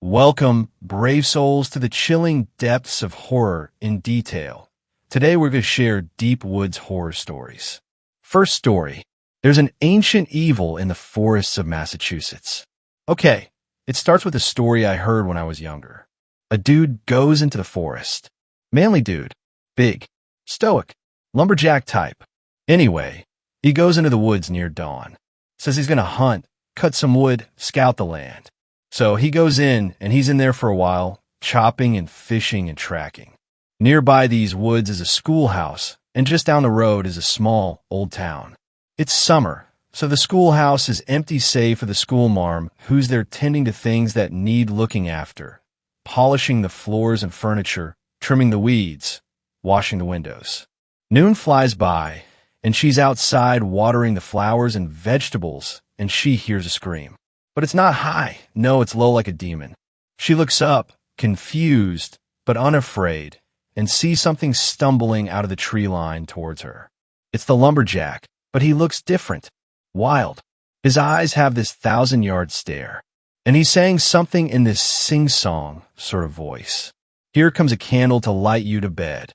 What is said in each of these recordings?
Welcome, brave souls, to the chilling depths of horror in detail. Today we're going to share deep woods horror stories. First story. There's an ancient evil in the forests of Massachusetts. Okay, it starts with a story I heard when I was younger. A dude goes into the forest. Manly dude. Big. Stoic. Lumberjack type. Anyway, he goes into the woods near dawn. Says he's going to hunt, cut some wood, scout the land. So he goes in, and he's in there for a while, chopping and fishing and tracking. Nearby these woods is a schoolhouse, and just down the road is a small, old town. It's summer, so the schoolhouse is empty save for the schoolmarm, who's there tending to things that need looking after, polishing the floors and furniture, trimming the weeds, washing the windows. Noon flies by, and she's outside watering the flowers and vegetables, and she hears a scream. But it's not high. No, it's low like a demon. She looks up, confused but unafraid, and sees something stumbling out of the tree line towards her. It's the lumberjack, but he looks different, wild. His eyes have this 1,000-yard stare, and he's saying something in this sing-song sort of voice. Here comes a candle to light you to bed,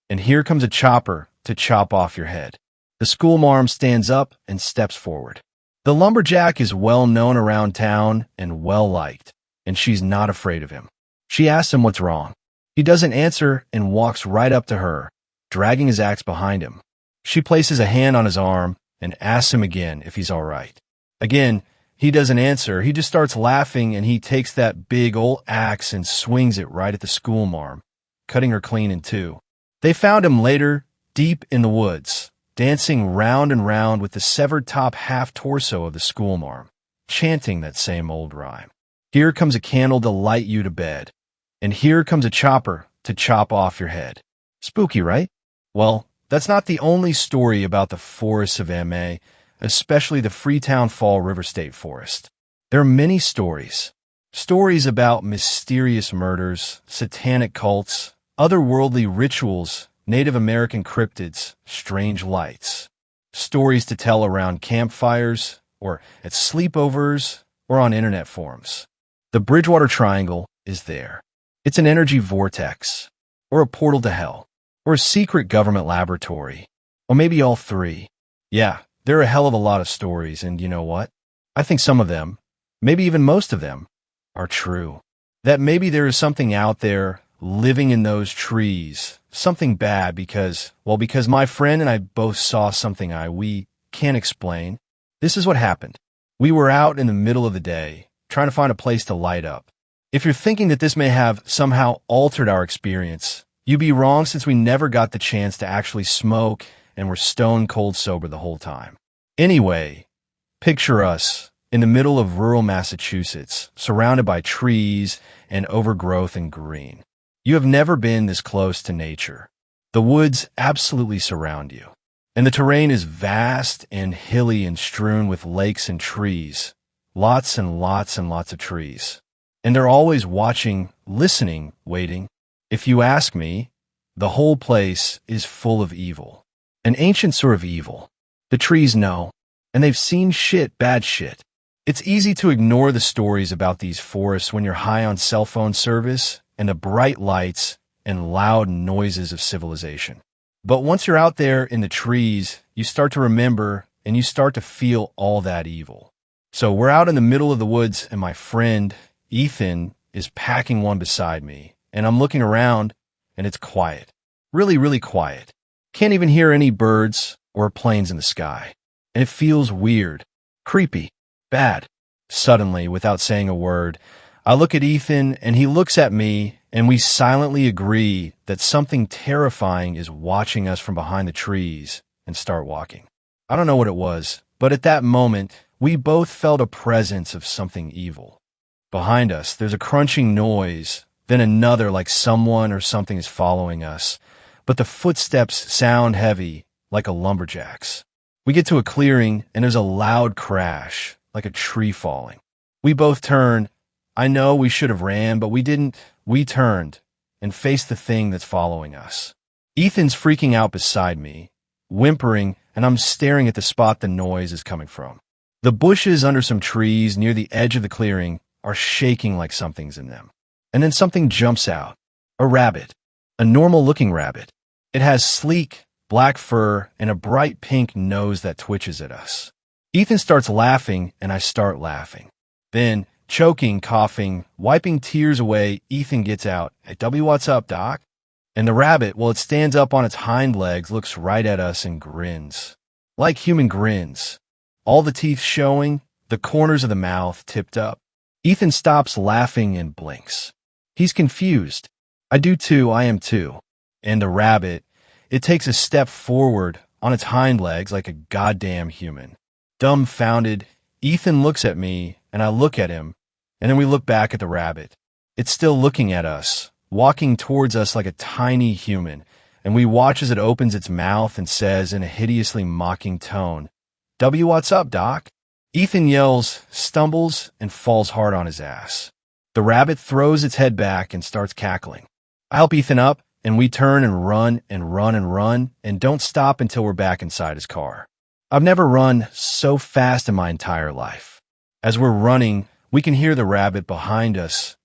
and here comes a chopper to chop off your head. The schoolmarm stands up and steps forward. The lumberjack is well known around town and well liked, and she's not afraid of him. She asks him what's wrong. He doesn't answer and walks right up to her, dragging his axe behind him. She places a hand on his arm and asks him again if he's all right. Again, he doesn't answer. He just starts laughing, and he takes that big old axe and swings it right at the schoolmarm, cutting her clean in two. They found him later, deep in the woods, dancing round and round with the severed top half-torso of the schoolmarm, chanting that same old rhyme. Here comes a candle to light you to bed, and here comes a chopper to chop off your head. Spooky, right? Well, that's not the only story about the forests of MA, especially the Freetown Fall River State Forest. There are many stories. Stories about mysterious murders, satanic cults, otherworldly rituals, Native American cryptids, strange lights. Stories to tell around campfires, or at sleepovers, or on internet forums. The Bridgewater Triangle is there. It's an energy vortex, or a portal to hell, or a secret government laboratory, or maybe all three. Yeah, there are a hell of a lot of stories, and you know what? I think some of them, maybe even most of them, are true. That maybe there is something out there living in those trees, something bad because my friend and I both saw something we can't explain. This is what happened. We were out in the middle of the day, trying to find a place to light up. If you're thinking that this may have somehow altered our experience, you'd be wrong, since we never got the chance to actually smoke and were stone cold sober the whole time. Anyway, picture us in the middle of rural Massachusetts, surrounded by trees and overgrowth and green. You have never been this close to nature. The woods absolutely surround you, and the terrain is vast and hilly and strewn with lakes and trees, lots and lots and lots of trees. And they're always watching, listening, waiting. If you ask me, the whole place is full of evil, an ancient sort of evil. The trees know, and they've seen shit, bad shit. It's easy to ignore the stories about these forests when you're high on cell phone service and the bright lights and loud noises of civilization. But once you're out there in the trees, you start to remember and you start to feel all that evil. So we're out in the middle of the woods, and my friend, Ethan, is packing one beside me, and I'm looking around, and it's quiet. Really, really quiet. Can't even hear any birds or planes in the sky. And it feels weird, creepy, bad. Suddenly, without saying a word, I look at Ethan, and he looks at me, and we silently agree that something terrifying is watching us from behind the trees, and start walking. I don't know what it was, but at that moment, we both felt a presence of something evil. Behind us, there's a crunching noise, then another like someone or something is following us, but the footsteps sound heavy, like a lumberjack's. We get to a clearing, and there's a loud crash, like a tree falling. We both turn. I know we should have ran, but we didn't. We turned and faced the thing that's following us. Ethan's freaking out beside me, whimpering, and I'm staring at the spot the noise is coming from. The bushes under some trees near the edge of the clearing are shaking like something's in them. And then something jumps out. A rabbit. A normal-looking rabbit. It has sleek, black fur and a bright pink nose that twitches at us. Ethan starts laughing, and I start laughing. Then, choking, coughing, wiping tears away, Ethan gets out, "Hey, W, what's up, Doc?" And the rabbit, well, it stands up on its hind legs, looks right at us and grins. Like human grins. All the teeth showing, the corners of the mouth tipped up. Ethan stops laughing and blinks. He's confused. I do too, I am too. And the rabbit, it takes a step forward on its hind legs like a goddamn human. Dumbfounded, Ethan looks at me, and I look at him, and then we look back at the rabbit. It's still looking at us, walking towards us like a tiny human, and we watch as it opens its mouth and says in a hideously mocking tone, "W, what's up, Doc?" Ethan yells, stumbles, and falls hard on his ass. The rabbit throws its head back and starts cackling. I help Ethan up, and we turn and run and run and run and don't stop until we're back inside his car. I've never run so fast in my entire life. As we're running, we can hear the rabbit behind us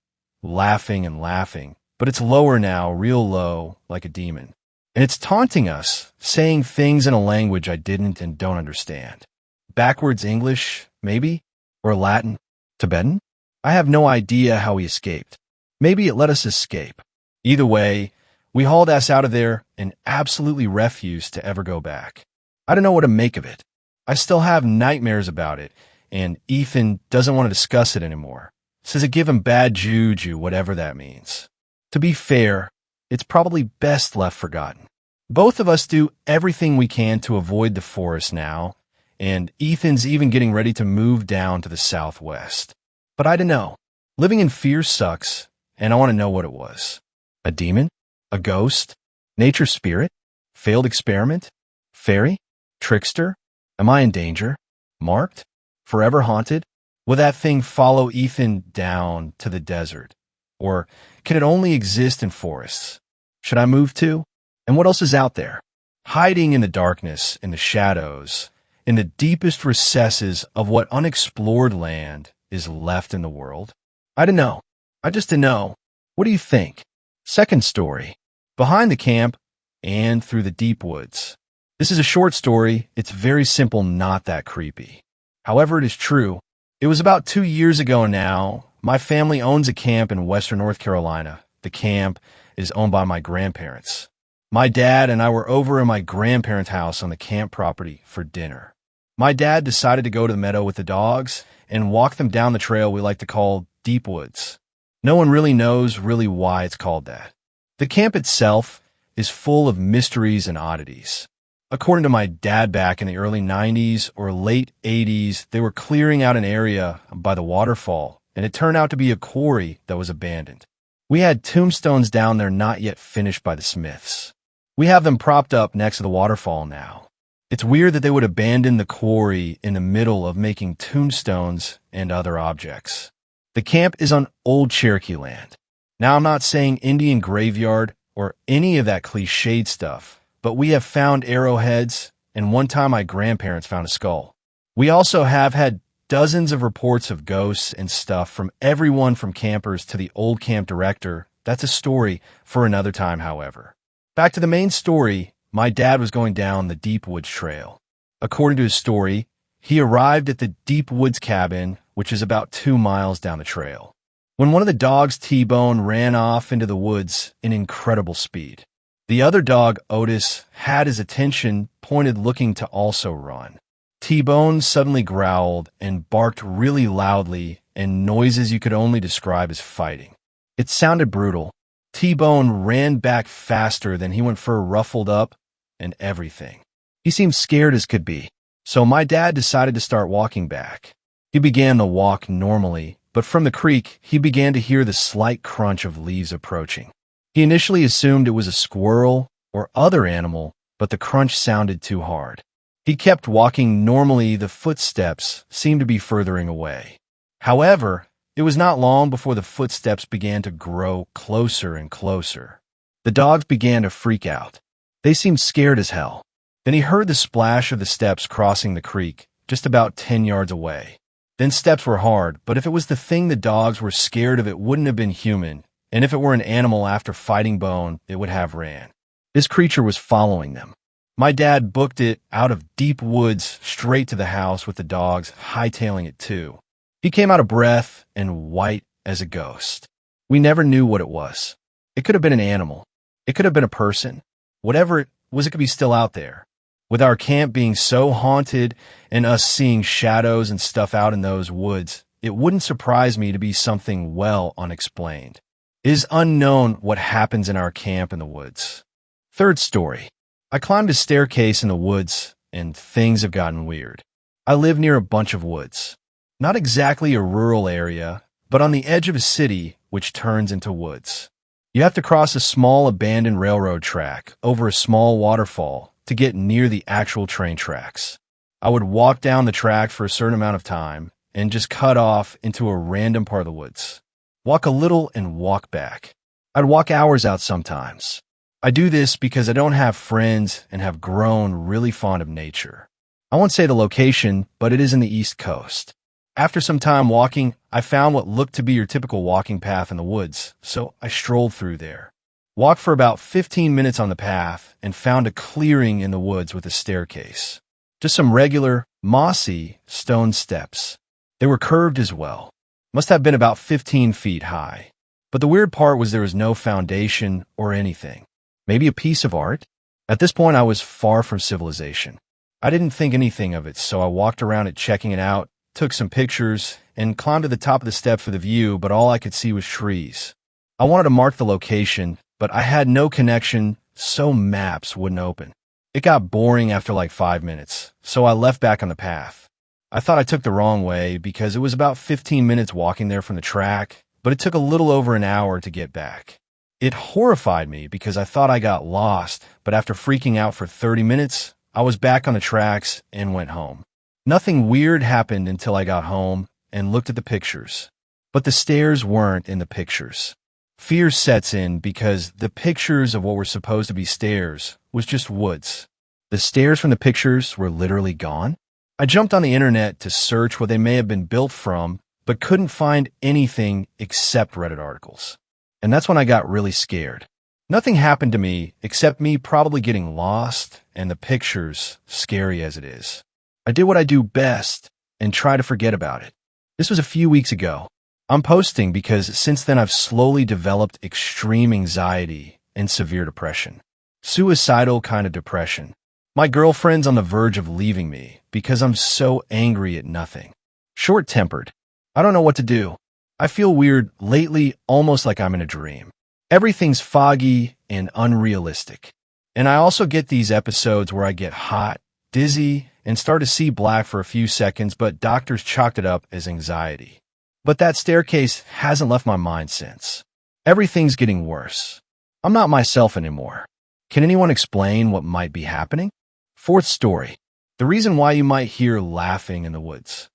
laughing and laughing, but it's lower now, real low, like a demon. And it's taunting us, saying things in a language I didn't and don't understand. Backwards English, maybe? Or Latin? Tibetan? I have no idea how we escaped. Maybe it let us escape. Either way, we hauled ass out of there and absolutely refused to ever go back. I don't know what to make of it. I still have nightmares about it, and Ethan doesn't want to discuss it anymore. Says it give him bad juju, whatever that means. To be fair, it's probably best left forgotten. Both of us do everything we can to avoid the forest now, and Ethan's even getting ready to move down to the southwest. But I don't know. Living in fear sucks, and I want to know what it was. A demon? A ghost? Nature spirit? Failed experiment? Fairy? Trickster? Am I in danger? Marked? Forever haunted? Will that thing follow Ethan down to the desert? Or can it only exist in forests? Should I move to? And what else is out there? Hiding in the darkness, in the shadows, in the deepest recesses of what unexplored land is left in the world? I don't know. I just don't know. What do you think? Second story. Behind the camp and through the deep woods. This is a short story. It's very simple, not that creepy. However, it is true. It was about 2 years ago now. My family owns a camp in western North Carolina. The camp is owned by my grandparents. My dad and I were over in my grandparents' house on the camp property for dinner. My dad decided to go to the meadow with the dogs and walk them down the trail we like to call Deep Woods. No one really knows why it's called that. The camp itself is full of mysteries and oddities. According to my dad back in the early 90s or late 80s, they were clearing out an area by the waterfall, and it turned out to be a quarry that was abandoned. We had tombstones down there not yet finished by the Smiths. We have them propped up next to the waterfall now. It's weird that they would abandon the quarry in the middle of making tombstones and other objects. The camp is on old Cherokee land. Now, I'm not saying Indian graveyard or any of that cliched stuff, but we have found arrowheads, and one time my grandparents found a skull. We also have had dozens of reports of ghosts and stuff from everyone from campers to the old camp director. That's a story for another time, however. Back to the main story, my dad was going down the Deep Woods Trail. According to his story, he arrived at the Deep Woods cabin, which is about 2 miles down the trail, when one of the dogs, T-Bone, ran off into the woods in incredible speed. The other dog, Otis, had his attention pointed looking to also run. T-Bone suddenly growled and barked really loudly and noises you could only describe as fighting. It sounded brutal. T-Bone ran back faster than he went fur ruffled up and everything. He seemed scared as could be, so my dad decided to start walking back. He began to walk normally, but from the creek, he began to hear the slight crunch of leaves approaching. He initially assumed it was a squirrel or other animal, but the crunch sounded too hard. He kept walking normally. The footsteps seemed to be furthering away. However, it was not long before the footsteps began to grow closer and closer. The dogs began to freak out. They seemed scared as hell. Then he heard the splash of the steps crossing the creek, just about 10 yards away. Then steps were hard, but if it was the thing the dogs were scared of, it wouldn't have been human, and if it were an animal after fighting Bone, it would have ran. This creature was following them. My dad booked it out of deep woods straight to the house with the dogs hightailing it too. He came out of breath and white as a ghost. We never knew what it was. It could have been an animal. It could have been a person. Whatever it was, it could be still out there. With our camp being so haunted and us seeing shadows and stuff out in those woods, it wouldn't surprise me to be something well unexplained. It is unknown what happens in our camp in the woods. Third story. I climbed a staircase in the woods, and things have gotten weird. I live near a bunch of woods. Not exactly a rural area, but on the edge of a city which turns into woods. You have to cross a small abandoned railroad track over a small waterfall to get near the actual train tracks. I would walk down the track for a certain amount of time and just cut off into a random part of the woods. Walk a little and walk back. I'd walk hours out sometimes. I do this because I don't have friends and have grown really fond of nature. I won't say the location, but it is in the East Coast. After some time walking, I found what looked to be your typical walking path in the woods, so I strolled through there. Walked for about 15 minutes on the path and found a clearing in the woods with a staircase. Just some regular, mossy stone steps. They were curved as well. Must have been about 15 feet high. But the weird part was there was no foundation or anything. Maybe a piece of art? At this point, I was far from civilization. I didn't think anything of it, so I walked around it checking it out, took some pictures, and climbed to the top of the step for the view, but all I could see was trees. I wanted to mark the location, but I had no connection, so maps wouldn't open. It got boring after like 5 minutes, so I left back on the path. I thought I took the wrong way because it was about 15 minutes walking there from the track, but it took a little over an hour to get back. It horrified me because I thought I got lost, but after freaking out for 30 minutes, I was back on the tracks and went home. Nothing weird happened until I got home and looked at the pictures. But the stairs weren't in the pictures. Fear sets in because the pictures of what were supposed to be stairs was just woods. The stairs from the pictures were literally gone. I jumped on the internet to search what they may have been built from, but couldn't find anything except Reddit articles. And that's when I got really scared. Nothing happened to me except me probably getting lost and the pictures, scary as it is. I did what I do best and try to forget about it. This was a few weeks ago. I'm posting because since then I've slowly developed extreme anxiety and severe depression. Suicidal kind of depression. My girlfriend's on the verge of leaving me because I'm so angry at nothing. Short-tempered. I don't know what to do. I feel weird lately, almost like I'm in a dream. Everything's foggy and unrealistic. And I also get these episodes where I get hot, dizzy, and start to see black for a few seconds, but doctors chalked it up as anxiety. But that staircase hasn't left my mind since. Everything's getting worse. I'm not myself anymore. Can anyone explain what might be happening? Fourth story. The reason why you might hear laughing in the woods.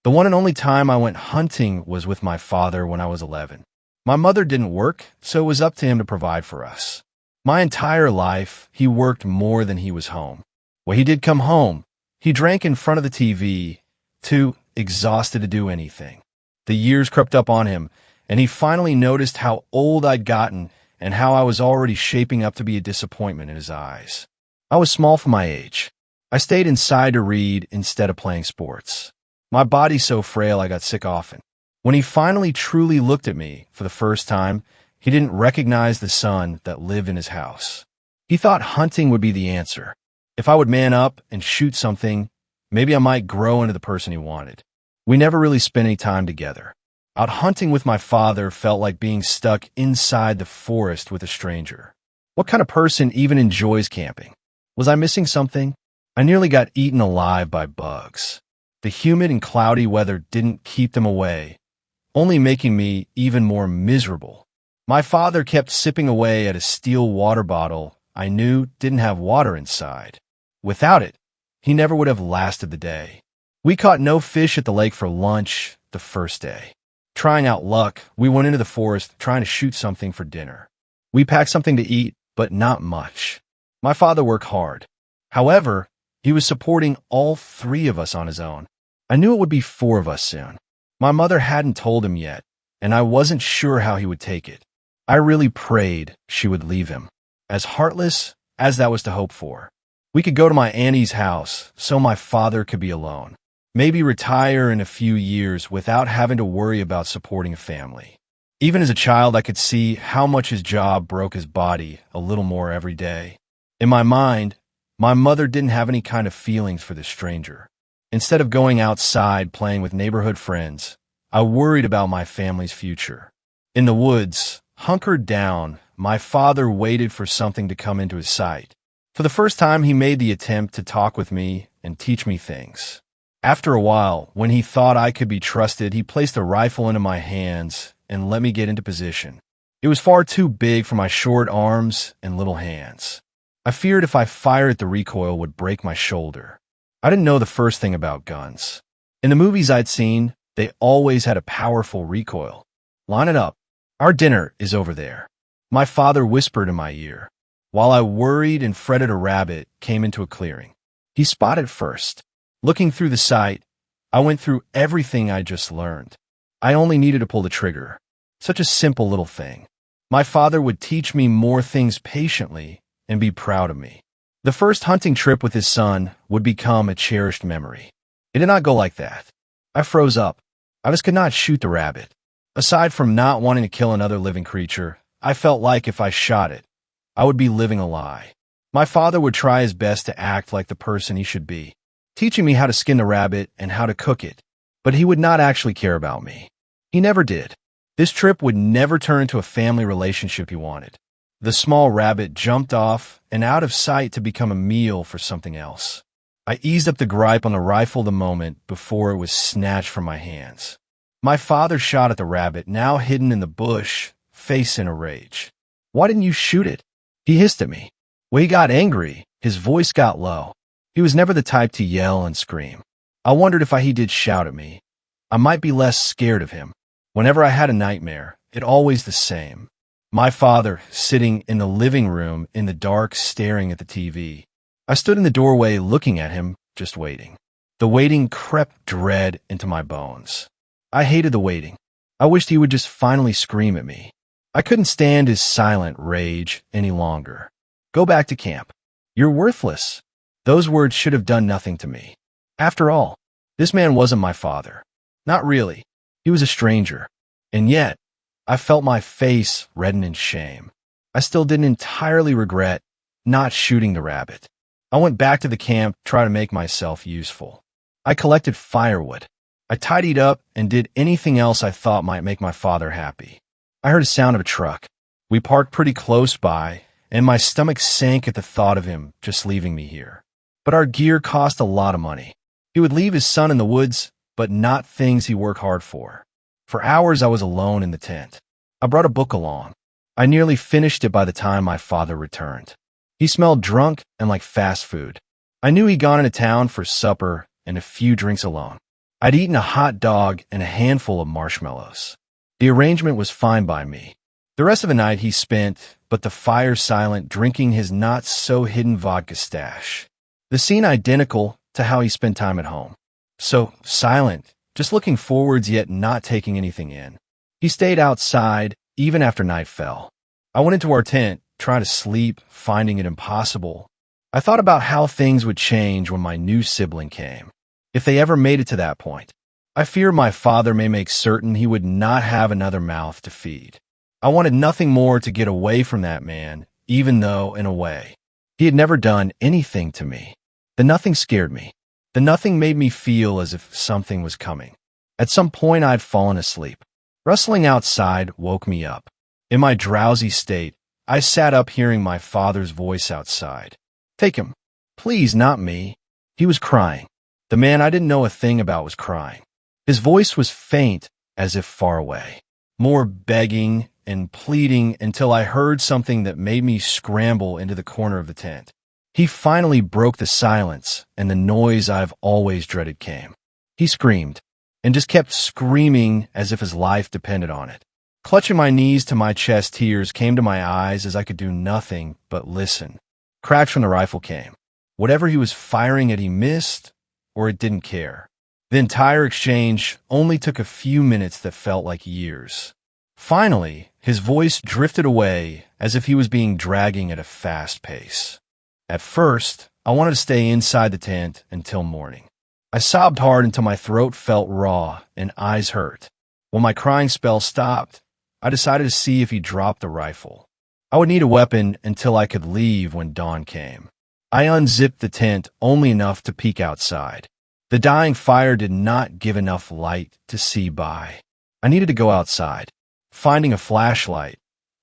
The one and only time I went hunting was with my father when I was 11. My mother didn't work, so it was up to him to provide for us. My entire life, he worked more than he was home. When he did come home, he drank in front of the TV, too exhausted to do anything. The years crept up on him, and he finally noticed how old I'd gotten and how I was already shaping up to be a disappointment in his eyes. I was small for my age. I stayed inside to read instead of playing sports. My body's so frail I got sick often. When he finally truly looked at me for the first time, he didn't recognize the son that lived in his house. He thought hunting would be the answer. If I would man up and shoot something, maybe I might grow into the person he wanted. We never really spent any time together. Out hunting with my father felt like being stuck inside the forest with a stranger. What kind of person even enjoys camping? Was I missing something? I nearly got eaten alive by bugs. The humid and cloudy weather didn't keep them away, only making me even more miserable. My father kept sipping away at a steel water bottle I knew didn't have water inside. Without it, he never would have lasted the day. We caught no fish at the lake for lunch the first day. Trying out luck, we went into the forest trying to shoot something for dinner. We packed something to eat, but not much. My father worked hard. However, he was supporting all three of us on his own. I knew it would be 4 of us soon. My mother hadn't told him yet, and I wasn't sure how he would take it. I really prayed she would leave him, as heartless as that was to hope for. We could go to my auntie's house so my father could be alone, maybe retire in a few years without having to worry about supporting a family. Even as a child, I could see how much his job broke his body a little more every day. In my mind, my mother didn't have any kind of feelings for this stranger. Instead of going outside playing with neighborhood friends, I worried about my family's future. In the woods, hunkered down, my father waited for something to come into his sight. For the first time, he made the attempt to talk with me and teach me things. After a while, when he thought I could be trusted, he placed a rifle into my hands and let me get into position. It was far too big for my short arms and little hands. I feared if I fired the recoil would break my shoulder. I didn't know the first thing about guns. In the movies I'd seen, they always had a powerful recoil. Line it up. Our dinner is over there. My father whispered in my ear. While I worried and fretted, a rabbit came into a clearing. He spotted first. Looking through the sight, I went through everything I just learned. I only needed to pull the trigger. Such a simple little thing. My father would teach me more things patiently and be proud of me. The first hunting trip with his son would become a cherished memory. It did not go like that. I froze up. I just could not shoot the rabbit. Aside from not wanting to kill another living creature, I felt like if I shot it, I would be living a lie. My father would try his best to act like the person he should be, teaching me how to skin the rabbit and how to cook it, but he would not actually care about me. He never did. This trip would never turn into a family relationship he wanted. The small rabbit jumped off and out of sight to become a meal for something else. I eased up the gripe on the rifle the moment before it was snatched from my hands. My father shot at the rabbit, now hidden in the bush, face in a rage. "Why didn't you shoot it?" He hissed at me. When he got angry, his voice got low. He was never the type to yell and scream. I wondered if he did shout at me, I might be less scared of him. Whenever I had a nightmare, it always the same. My father sitting in the living room in the dark staring at the TV. I stood in the doorway looking at him, just waiting. The waiting crept dread into my bones. I hated the waiting. I wished he would just finally scream at me. I couldn't stand his silent rage any longer. "Go back to camp. You're worthless." Those words should have done nothing to me. After all, this man wasn't my father. Not really. He was a stranger. And yet, I felt my face redden in shame. I still didn't entirely regret not shooting the rabbit. I went back to the camp, try to make myself useful. I collected firewood. I tidied up and did anything else I thought might make my father happy. I heard a sound of a truck. We parked pretty close by, and my stomach sank at the thought of him just leaving me here. But our gear cost a lot of money. He would leave his son in the woods, but not things he worked hard for. For hours I was alone in the tent. I brought a book along. I nearly finished it by the time my father returned. He smelled drunk and like fast food. I knew he'd gone into town for supper and a few drinks alone. I'd eaten a hot dog and a handful of marshmallows. The arrangement was fine by me. The rest of the night he spent, but the fire silent, drinking his not-so-hidden vodka stash. The scene identical to how he spent time at home. So silent, just looking forwards yet not taking anything in. He stayed outside even after night fell. I went into our tent, trying to sleep, finding it impossible. I thought about how things would change when my new sibling came, if they ever made it to that point. I fear my father may make certain he would not have another mouth to feed. I wanted nothing more to get away from that man, even though, in a way, he had never done anything to me. The nothing scared me. The nothing made me feel as if something was coming. At some point I'd fallen asleep. Rustling outside woke me up. In my drowsy state, I sat up hearing my father's voice outside. "Take him. Please, not me." He was crying. The man I didn't know a thing about was crying. His voice was faint, as if far away. More begging and pleading until I heard something that made me scramble into the corner of the tent. He finally broke the silence, and the noise I've always dreaded came. He screamed, and just kept screaming as if his life depended on it. Clutching my knees to my chest, tears came to my eyes as I could do nothing but listen. Cracks from the rifle came. Whatever he was firing at, he missed, or it didn't care. The entire exchange only took a few minutes that felt like years. Finally, his voice drifted away as if he was being dragging at a fast pace. At first, I wanted to stay inside the tent until morning. I sobbed hard until my throat felt raw and eyes hurt. When my crying spell stopped, I decided to see if he dropped the rifle. I would need a weapon until I could leave when dawn came. I unzipped the tent only enough to peek outside. The dying fire did not give enough light to see by. I needed to go outside. Finding a flashlight,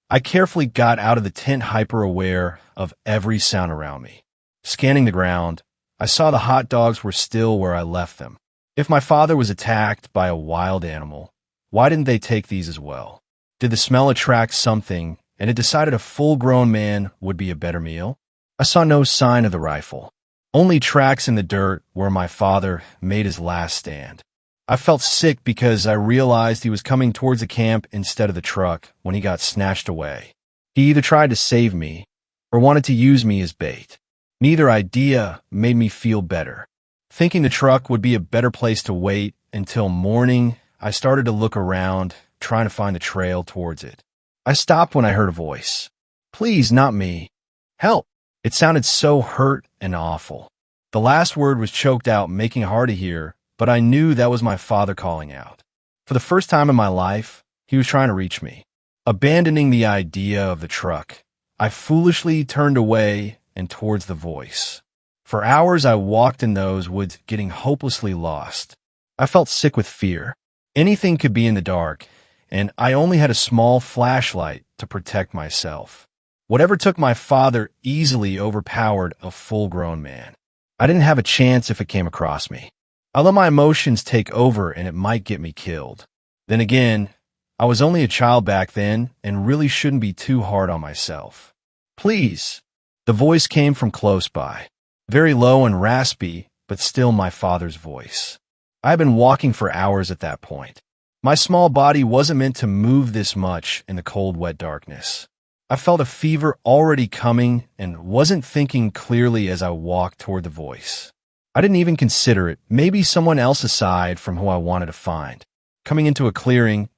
I carefully got out of the tent, hyper-aware of every sound around me. Scanning the ground, I saw the hot dogs were still where I left them. If my father was attacked by a wild animal, why didn't they take these as well? Did the smell attract something, and it decided a full-grown man would be a better meal? I saw no sign of the rifle. Only tracks in the dirt where my father made his last stand. I felt sick because I realized he was coming towards the camp instead of the truck when he got snatched away. He either tried to save me or wanted to use me as bait. Neither idea made me feel better. Thinking the truck would be a better place to wait until morning, I started to look around, trying to find the trail towards it. I stopped when I heard a voice. Please, not me. Help! It sounded so hurt and awful. The last word was choked out, making it hard to hear, but I knew that was my father calling out. For the first time in my life, he was trying to reach me. Abandoning the idea of the truck, I foolishly turned away and towards the voice. For hours I walked in those woods, getting hopelessly lost. I felt sick with fear. Anything could be in the dark, and I only had a small flashlight to protect myself. Whatever took my father easily overpowered a full-grown man. I didn't have a chance if it came across me. I let my emotions take over and it might get me killed. Then again, I was only a child back then and really shouldn't be too hard on myself. Please. The voice came from close by. Very low and raspy, but still my father's voice. I had been walking for hours at that point. My small body wasn't meant to move this much in the cold, wet darkness. I felt a fever already coming and wasn't thinking clearly as I walked toward the voice. I didn't even consider it, maybe someone else aside from who I wanted to find. Coming into a clearing,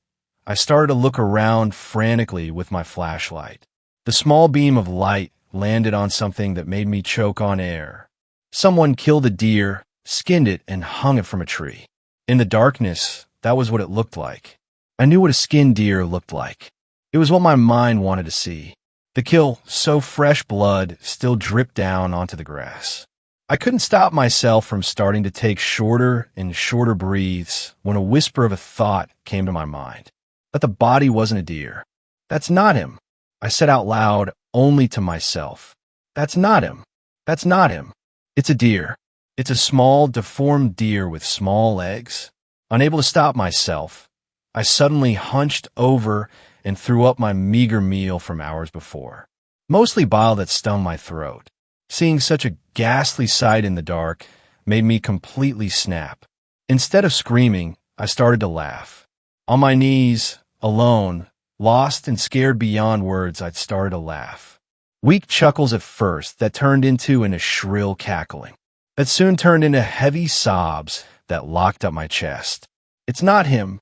I started to look around frantically with my flashlight. The small beam of light landed on something that made me choke on air. Someone killed a deer, skinned it, and hung it from a tree. In the darkness, that was what it looked like. I knew what a skinned deer looked like. It was what my mind wanted to see. The kill, so fresh blood, still dripped down onto the grass. I couldn't stop myself from starting to take shorter and shorter breaths when a whisper of a thought came to my mind. That the body wasn't a deer. That's not him. I said out loud, only to myself. That's not him. That's not him. It's a deer. It's a small, deformed deer with small legs. Unable to stop myself, I suddenly hunched over and threw up my meager meal from hours before. Mostly bile that stung my throat. Seeing such a ghastly sight in the dark made me completely snap. Instead of screaming, I started to laugh. On my knees, alone, lost and scared beyond words, I'd started to laugh. Weak chuckles at first that turned into a shrill cackling. That soon turned into heavy sobs that locked up my chest. It's not him.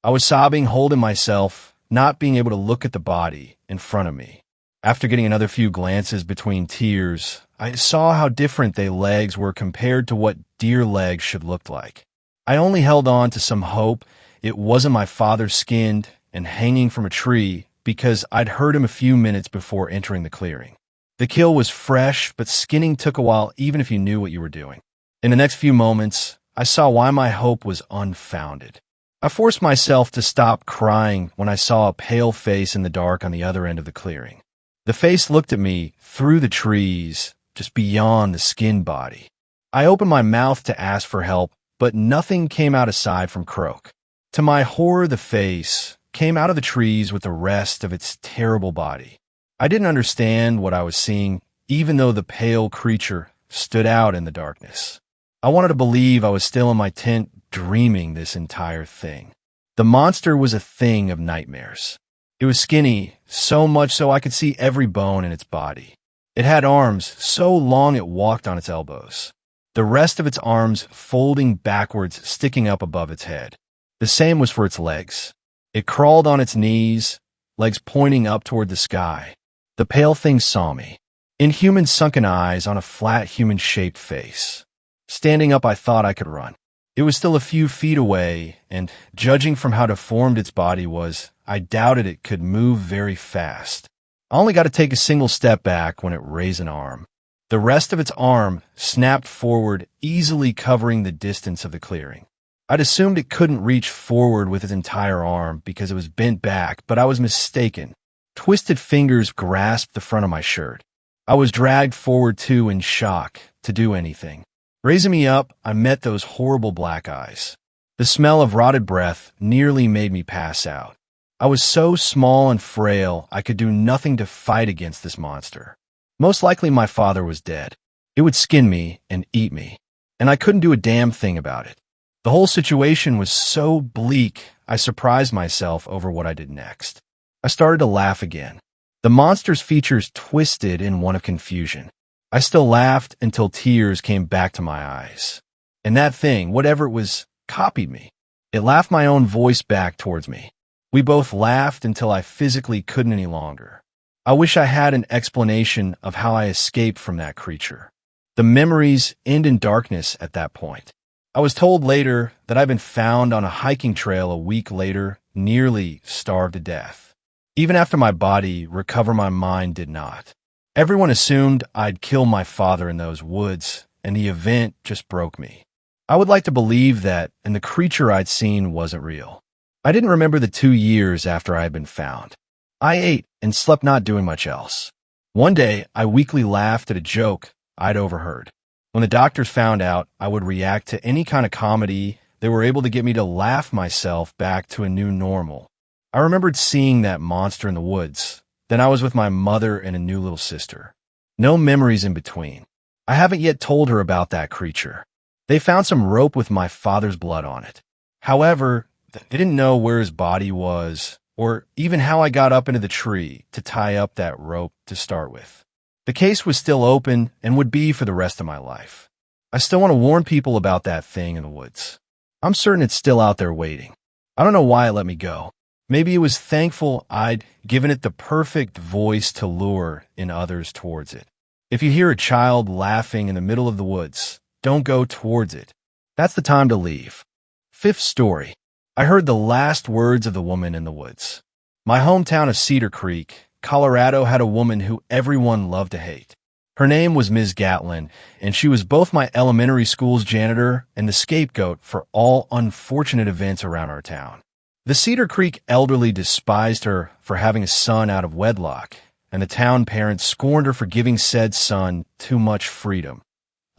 I was sobbing, holding myself, not being able to look at the body in front of me. After getting another few glances between tears, I saw how different their legs were compared to what deer legs should look like. I only held on to some hope it wasn't my father skinned and hanging from a tree because I'd heard him a few minutes before entering the clearing. The kill was fresh, but skinning took a while even if you knew what you were doing. In the next few moments, I saw why my hope was unfounded. I forced myself to stop crying when I saw a pale face in the dark on the other end of the clearing. The face looked at me through the trees, just beyond the skinned body. I opened my mouth to ask for help, but nothing came out aside from croak. To my horror, the face came out of the trees with the rest of its terrible body. I didn't understand what I was seeing, even though the pale creature stood out in the darkness. I wanted to believe I was still in my tent dreaming this entire thing. The monster was a thing of nightmares. It was skinny, so much so I could see every bone in its body. It had arms so long it walked on its elbows. the rest of its arms folding backwards, sticking up above its head. The same was for its legs. It crawled on its knees, legs pointing up toward the sky. The pale thing saw me. Inhuman sunken eyes on a flat human-shaped face. Standing up, I thought I could run. It was still a few feet away, and judging from how deformed its body was, I doubted it could move very fast. I only got to take a single step back when it raised an arm. The rest of its arm snapped forward, easily covering the distance of the clearing. I'd assumed it couldn't reach forward with its entire arm because it was bent back, but I was mistaken. Twisted fingers grasped the front of my shirt. I was dragged forward too in shock to do anything. Raising me up, I met those horrible black eyes. The smell of rotted breath nearly made me pass out. I was so small and frail, I could do nothing to fight against this monster. Most likely my father was dead. It would skin me and eat me, and I couldn't do a damn thing about it. The whole situation was so bleak, I surprised myself over what I did next. I started to laugh again. The monster's features twisted in one of confusion. I still laughed until tears came back to my eyes. And that thing, whatever it was, copied me. It laughed my own voice back towards me. We both laughed until I physically couldn't any longer. I wish I had an explanation of how I escaped from that creature. The memories end in darkness at that point. I was told later that I'd been found on a hiking trail a week later, nearly starved to death. Even after my body recovered, my mind did not. Everyone assumed I'd kill my father in those woods, and the event just broke me. I would like to believe that, and the creature I'd seen wasn't real. I didn't remember the 2 years after I had been found. I ate and slept, not doing much else. One day, I weakly laughed at a joke I'd overheard. When the doctors found out I would react to any kind of comedy, they were able to get me to laugh myself back to a new normal. I remembered seeing that monster in the woods. Then I was with my mother and a new little sister. No memories in between. I haven't yet told her about that creature. They found some rope with my father's blood on it. However, they didn't know where his body was, or even how I got up into the tree to tie up that rope to start with. The case was still open and would be for the rest of my life. I still want to warn people about that thing in the woods. I'm certain it's still out there waiting. I don't know why it let me go. Maybe it was thankful I'd given it the perfect voice to lure in others towards it. If you hear a child laughing in the middle of the woods, don't go towards it. That's the time to leave. Fifth story. I heard the last words of the woman in the woods. My hometown of Cedar Creek, Colorado, had a woman who everyone loved to hate. Her name was Ms. Gatlin, and she was both my elementary school's janitor and the scapegoat for all unfortunate events around our town. The Cedar Creek elderly despised her for having a son out of wedlock, and the town parents scorned her for giving said son too much freedom,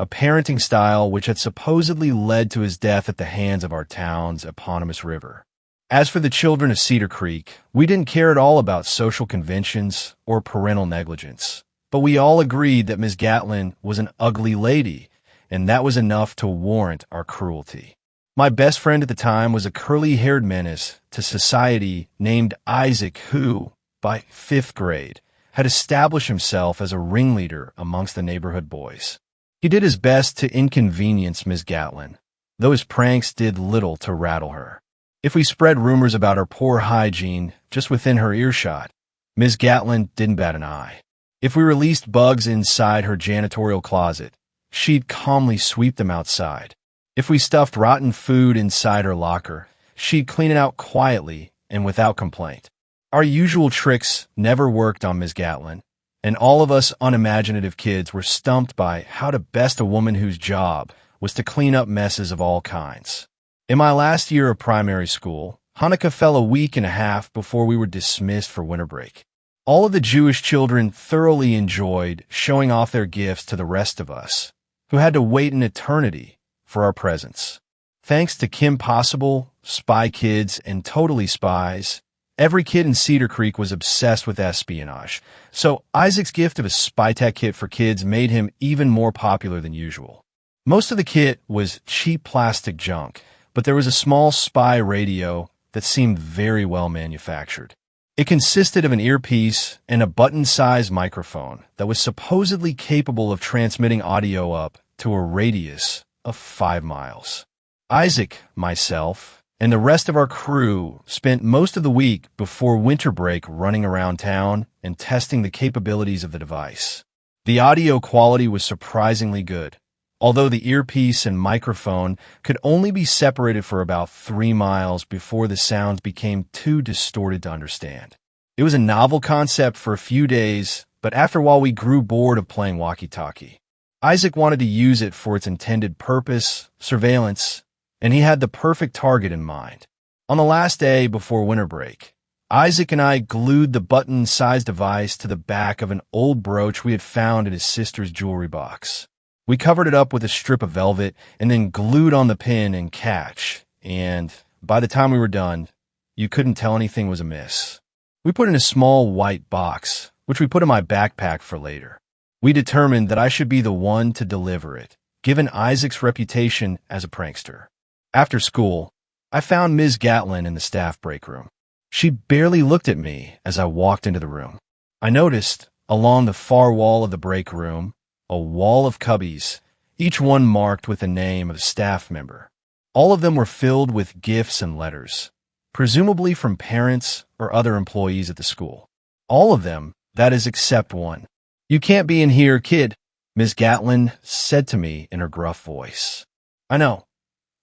a parenting style which had supposedly led to his death at the hands of our town's eponymous river. As for the children of Cedar Creek, we didn't care at all about social conventions or parental negligence, but we all agreed that Ms. Gatlin was an ugly lady, and that was enough to warrant our cruelty. My best friend at the time was a curly-haired menace to society named Isaac who, by 5th grade, had established himself as a ringleader amongst the neighborhood boys. He did his best to inconvenience Ms. Gatlin, though his pranks did little to rattle her. If we spread rumors about her poor hygiene just within her earshot, Ms. Gatlin didn't bat an eye. If we released bugs inside her janitorial closet, she'd calmly sweep them outside. If we stuffed rotten food inside her locker, she'd clean it out quietly and without complaint. Our usual tricks never worked on Ms. Gatlin, and all of us unimaginative kids were stumped by how to best a woman whose job was to clean up messes of all kinds. In my last year of primary school, Hanukkah fell a week and a half before we were dismissed for winter break. All of the Jewish children thoroughly enjoyed showing off their gifts to the rest of us, who had to wait an eternity for our presents. Thanks to Kim Possible, Spy Kids, and Totally Spies, every kid in Cedar Creek was obsessed with espionage, so Isaac's gift of a Spy-Tech kit for kids made him even more popular than usual. Most of the kit was cheap plastic junk, but there was a small spy radio that seemed very well manufactured. It consisted of an earpiece and a button-sized microphone that was supposedly capable of transmitting audio up to a radius of 5 miles. Isaac, myself, and the rest of our crew spent most of the week before winter break running around town and testing the capabilities of the device. The audio quality was surprisingly good, although the earpiece and microphone could only be separated for about 3 miles before the sounds became too distorted to understand. It was a novel concept for a few days, but after a while we grew bored of playing walkie-talkie. Isaac wanted to use it for its intended purpose, surveillance, and he had the perfect target in mind. On the last day before winter break, Isaac and I glued the button-sized device to the back of an old brooch we had found in his sister's jewelry box. We covered it up with a strip of velvet and then glued on the pin and catch, and by the time we were done, you couldn't tell anything was amiss. We put it in a small white box, which we put in my backpack for later. We determined that I should be the one to deliver it, given Isaac's reputation as a prankster. After school, I found Ms. Gatlin in the staff break room. She barely looked at me as I walked into the room. I noticed, along the far wall of the break room, a wall of cubbies, each one marked with the name of a staff member. All of them were filled with gifts and letters, presumably from parents or other employees at the school. All of them, that is, except one. "You can't be in here, kid," Ms. Gatlin said to me in her gruff voice. I know.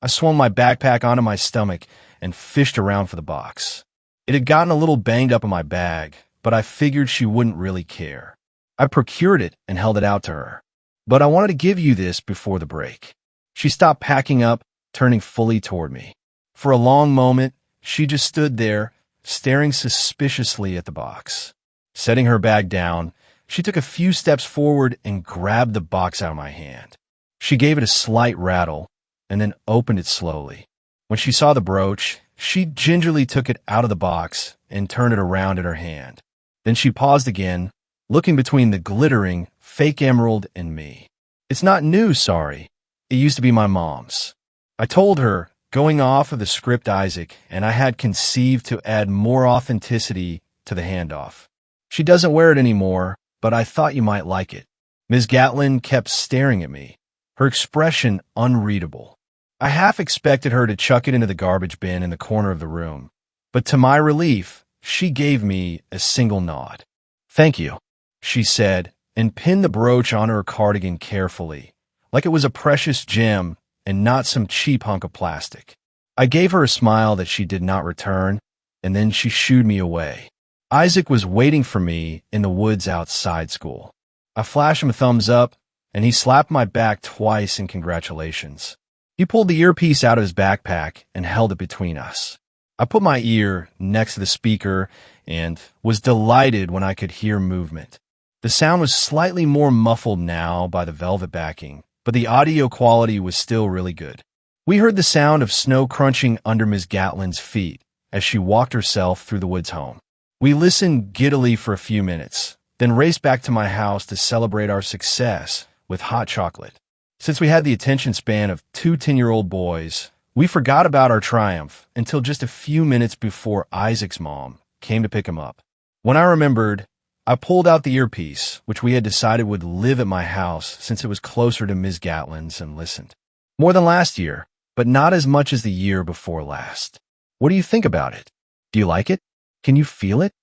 I swung my backpack onto my stomach and fished around for the box. It had gotten a little banged up in my bag, but I figured she wouldn't really care. I procured it and held it out to her. "But I wanted to give you this before the break." She stopped packing up, turning fully toward me. For a long moment, she just stood there, staring suspiciously at the box. Setting her bag down, she took a few steps forward and grabbed the box out of my hand. She gave it a slight rattle and then opened it slowly. When she saw the brooch, she gingerly took it out of the box and turned it around in her hand. Then she paused again, looking between the glittering, fake emerald and me. "It's not new, sorry. It used to be my mom's." I told her, going off of the script Isaac, and I had conceived to add more authenticity to the handoff. "She doesn't wear it anymore, but I thought you might like it." Ms. Gatlin kept staring at me, her expression unreadable. I half expected her to chuck it into the garbage bin in the corner of the room, but to my relief, she gave me a single nod. "Thank you," she said, and pinned the brooch onto her cardigan carefully, like it was a precious gem and not some cheap hunk of plastic. I gave her a smile that she did not return, and then she shooed me away. Isaac was waiting for me in the woods outside school. I flashed him a thumbs up, and he slapped my back twice in congratulations. He pulled the earpiece out of his backpack and held it between us. I put my ear next to the speaker and was delighted when I could hear movement. The sound was slightly more muffled now by the velvet backing, but the audio quality was still really good. We heard the sound of snow crunching under Ms. Gatlin's feet as she walked herself through the woods home. We listened giddily for a few minutes, then raced back to my house to celebrate our success with hot chocolate. Since we had the attention span of two 10-year-old boys, we forgot about our triumph until just a few minutes before Isaac's mom came to pick him up. When I remembered, I pulled out the earpiece, which we had decided would live at my house since it was closer to Ms. Gatlin's, and listened. More than last year, but not as much as the year before last. What do you think about it? Do you like it? Can you feel it?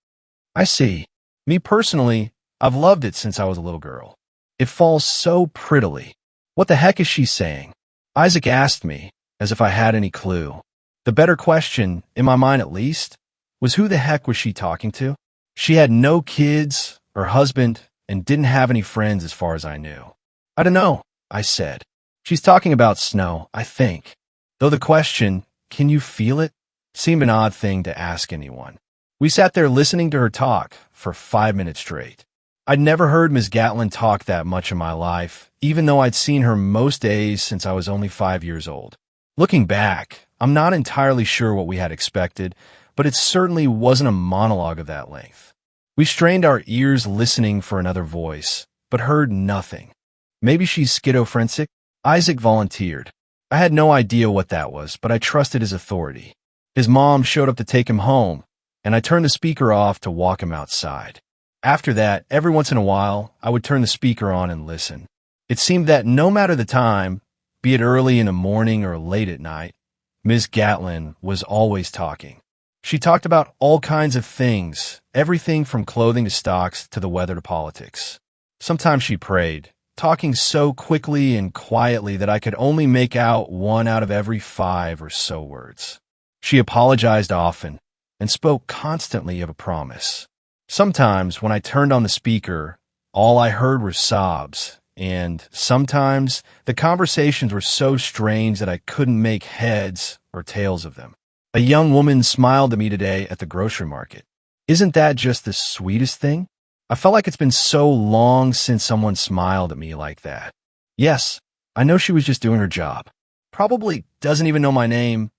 I see. Me personally, I've loved it since I was a little girl. It falls so prettily. What the heck is she saying? Isaac asked me, as if I had any clue. The better question, in my mind at least, was who the heck was she talking to? She had no kids or husband and didn't have any friends as far as I knew. "I don't know," I said. "She's talking about snow, I think." Though the question, "Can you feel it?" seemed an odd thing to ask anyone. We sat there listening to her talk for 5 minutes straight. I'd never heard Ms. Gatlin talk that much in my life, even though I'd seen her most days since I was only 5 years old. Looking back, I'm not entirely sure what we had expected, but it certainly wasn't a monologue of that length. We strained our ears listening for another voice, but heard nothing. Maybe she's schizophrenic? Isaac volunteered. I had no idea what that was, but I trusted his authority. His mom showed up to take him home, and I turned the speaker off to walk him outside. After that, every once in a while, I would turn the speaker on and listen. It seemed that no matter the time, be it early in the morning or late at night, Miss Gatlin was always talking. She talked about all kinds of things, everything from clothing to stocks to the weather to politics. Sometimes she prayed, talking so quickly and quietly that I could only make out one out of every 5 or so words. She apologized often and spoke constantly of a promise. Sometimes when I turned on the speaker, all I heard were sobs, and sometimes the conversations were so strange that I couldn't make heads or tails of them. A young woman smiled at me today at the grocery market. Isn't that just the sweetest thing? I felt like it's been so long since someone smiled at me like that. Yes, I know she was just doing her job. Probably doesn't even know my name.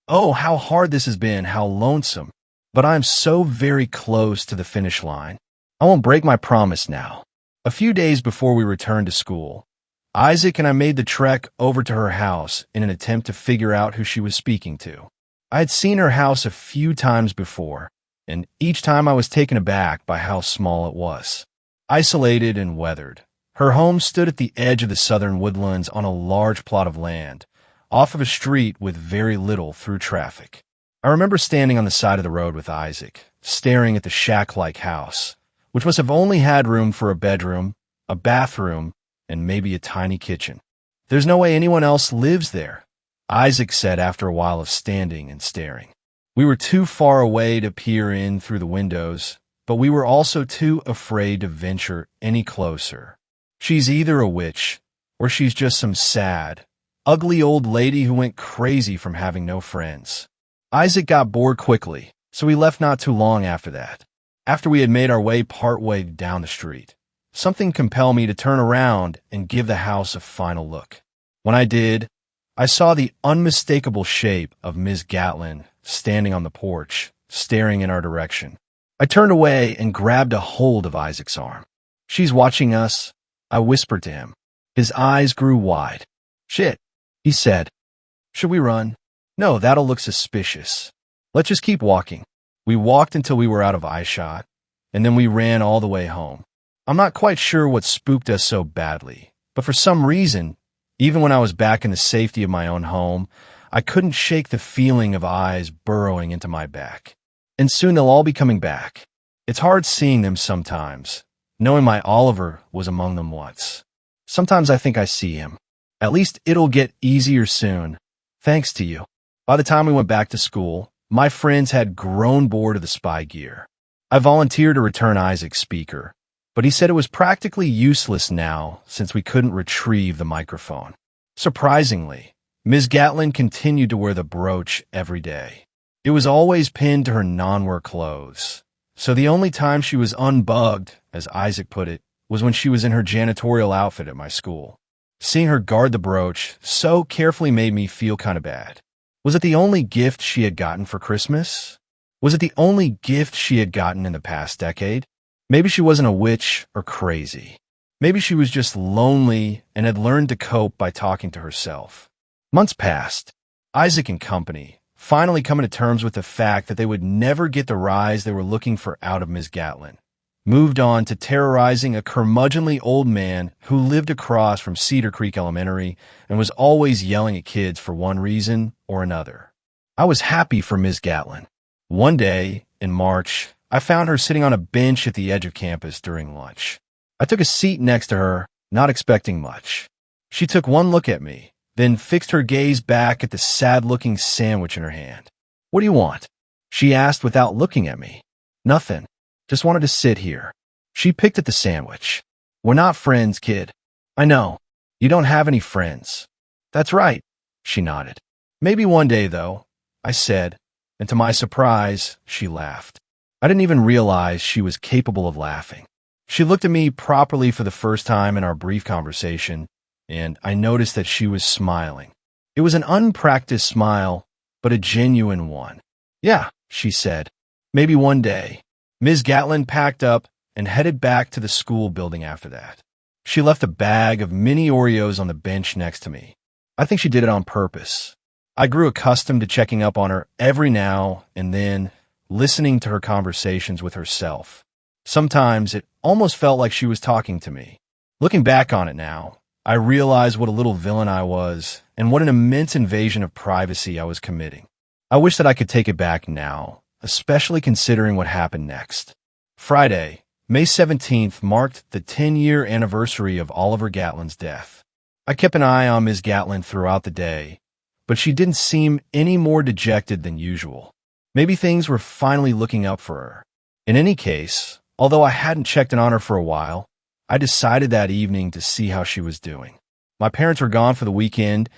Oh, how hard this has been, how lonesome. But I'm so very close to the finish line. I won't break my promise now. A few days before we returned to school, Isaac and I made the trek over to her house in an attempt to figure out who she was speaking to. I had seen her house a few times before, and each time I was taken aback by how small it was. Isolated and weathered, her home stood at the edge of the southern woodlands on a large plot of land, off of a street with very little through traffic. I remember standing on the side of the road with Isaac, staring at the shack-like house, which must have only had room for a bedroom, a bathroom, and maybe a tiny kitchen. There's no way anyone else lives there, Isaac said after a while of standing and staring. We were too far away to peer in through the windows, but we were also too afraid to venture any closer. She's either a witch, or she's just some sad, ugly old lady who went crazy from having no friends. Isaac got bored quickly, so we left not too long after that. After we had made our way partway down the street, something compelled me to turn around and give the house a final look. When I did, I saw the unmistakable shape of Ms. Gatlin standing on the porch, staring in our direction. I turned away and grabbed a hold of Isaac's arm. "She's watching us," I whispered to him. His eyes grew wide. "Shit," he said. "Should we run?" "No, that'll look suspicious. Let's just keep walking." We walked until we were out of eyeshot, and then we ran all the way home. I'm not quite sure what spooked us so badly, but for some reason, even when I was back in the safety of my own home, I couldn't shake the feeling of eyes burrowing into my back. And soon they'll all be coming back. It's hard seeing them sometimes, knowing my Oliver was among them once. Sometimes I think I see him. At least it'll get easier soon, thanks to you. By the time we went back to school, my friends had grown bored of the spy gear. I volunteered to return Isaac's speaker, but he said it was practically useless now since we couldn't retrieve the microphone. Surprisingly, Ms. Gatlin continued to wear the brooch every day. It was always pinned to her non-work clothes, so the only time she was unbugged, as Isaac put it, was when she was in her janitorial outfit at my school. Seeing her guard the brooch so carefully made me feel kind of bad. Was it the only gift she had gotten for Christmas? Was it the only gift she had gotten in the past decade? Maybe she wasn't a witch or crazy. Maybe she was just lonely and had learned to cope by talking to herself. Months passed. Isaac and company, finally coming to terms with the fact that they would never get the rise they were looking for out of Ms. Gatlin, moved on to terrorizing a curmudgeonly old man who lived across from Cedar Creek Elementary and was always yelling at kids for one reason or another. I was happy for Ms. Gatlin. One day, in March, I found her sitting on a bench at the edge of campus during lunch. I took a seat next to her, not expecting much. She took one look at me, then fixed her gaze back at the sad-looking sandwich in her hand. "What do you want?" she asked without looking at me. "Nothing. Just wanted to sit here." She picked at the sandwich. "We're not friends, kid." "I know. You don't have any friends." "That's right," she nodded. "Maybe one day, though," I said, and to my surprise, she laughed. I didn't even realize she was capable of laughing. She looked at me properly for the first time in our brief conversation, and I noticed that she was smiling. It was an unpracticed smile, but a genuine one. "Yeah," she said, "maybe one day." Ms. Gatlin packed up and headed back to the school building after that. She left a bag of mini Oreos on the bench next to me. I think she did it on purpose. I grew accustomed to checking up on her every now and then, listening to her conversations with herself. Sometimes it almost felt like she was talking to me. Looking back on it now, I realized what a little villain I was and what an immense invasion of privacy I was committing. I wish that I could take it back now, especially considering what happened next. Friday, May 17th marked the 10-year anniversary of Oliver Gatlin's death. I kept an eye on Ms. Gatlin throughout the day, but she didn't seem any more dejected than usual. Maybe things were finally looking up for her. In any case, although I hadn't checked in on her for a while, I decided that evening to see how she was doing. My parents were gone for the weekend,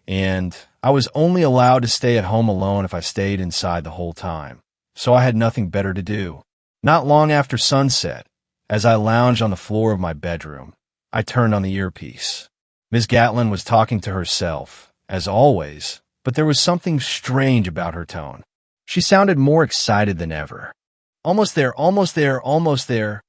and I was only allowed to stay at home alone if I stayed inside the whole time, so I had nothing better to do. Not long after sunset, as I lounged on the floor of my bedroom, I turned on the earpiece. Ms. Gatlin was talking to herself, as always, but there was something strange about her tone. She sounded more excited than ever. Almost there, almost there, almost there.